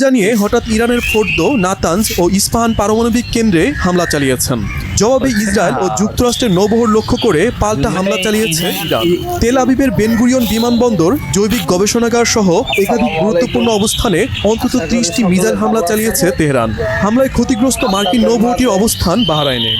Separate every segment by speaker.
Speaker 1: জানিয়ে হঠাৎ ইরানের ফোর্দো, নাতানজ ও ইস্পাহান পারমাণবিক কেন্দ্রে হামলা চালিয়েছেন। জবাবে ইসরায়েল ও যুক্তরাষ্ট্রের নৌবহর লক্ষ্য করে পাল্টা হামলা চালিয়েছে ইরান। তেল আবিবের বেন গুরিয়ন বিমানবন্দর, জৈবিক গবেষণাগার সহ একাধিক গুরুত্বপূর্ণ অবস্থানে অন্তত 30টি মিসাইল হামলা চালিয়েছে তেহরান। হামলায় ক্ষতিগ্রস্ত মার্কিন নৌবহরটির অবস্থান বাহরাইনে।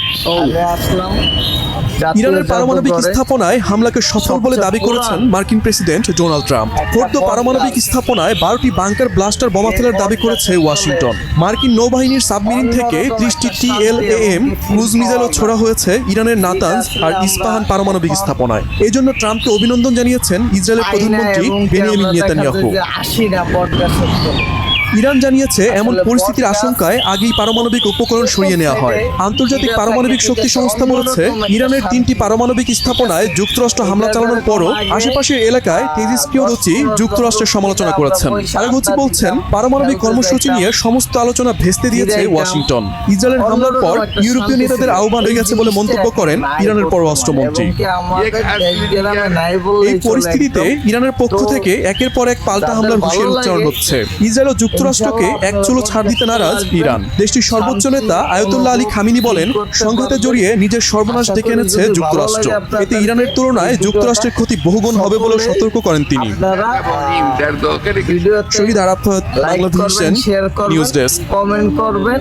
Speaker 1: ইরানের পারমাণবিক স্থাপনায় হামলাকে সফল বলে দাবি করেছেন মার্কিন প্রেসিডেন্ট ডোনাল্ড ট্রাম্প। ফোর্দো পারমাণবিক স্থাপনায় 12টি বাংকার ব্লাস্টার বোমা ফেলার দাবি করেছে ওয়াশিংটন। মার্কিন নৌবাহিনীর সাবমেরিন থেকে 30টি TLAM ক্রুজ মিসাইলও ছোড়া হয়েছে ইরানের নাতানজ আর ইস্পাহান পারমাণবিক স্থাপনায়। এই জন্য ট্রাম্পকে অভিনন্দন জানিয়েছেন ইসরায়েলের প্রধানমন্ত্রী বেনিয়ামিন নেতানিয়াহু। ইরান জানিয়েছে এমন পরিস্থিতির আশঙ্কায় আগেই পারমাণবিক উপকরণ সরিয়ে নেওয়া হয়। আন্তর্জাতিক পারমাণবিক শক্তি সংস্থা বলেছে ইরানের 3টি পারমাণবিক স্থাপনায় যুক্তরাষ্ট্র হামলা চালানোর পরও আশেপাশের এলাকায় তেজিসপিওরচি যুক্তরাষ্ট্রের সমালোচনা করেছেন। আরেগচি বলছেন পারমাণবিক কর্মসূচি নিয়ে সমস্ত আলোচনা ভেস্তে দিয়েছে ওয়াশিংটন। ইসরায়েলের হামলার পর ইউরোপীয় নেতাদের আহ্বান হয়ে গেছে বলে মন্তব্য করেন ইরানের পররাষ্ট্রমন্ত্রী। এই পরিস্থিতিতে ইরানের পক্ষ থেকে একের পর এক পাল্টা হামলার হুঁশিয়ারি উচ্চারণ হচ্ছে। ইসরায়েল ও যুক্তরাষ্ট্রকে এক চুলো ছাড় দিতে নারাজ ইরান। দেশটির সর্বোচ্চ নেতা আয়াতুল্লাহ আলী খামিনি বলেন, সংঘাতে জড়িয়ে নিজের সর্বনাশ ডেকে এনেছে যুক্তরাষ্ট্র। এতে ইরানের তুলনায় যুক্তরাষ্ট্রের ক্ষতি বহুগুণ হবে বলে সতর্ক করেন তিনি। Shahid Arafat, Bangla vision news desk.
Speaker 2: Comment করবেন।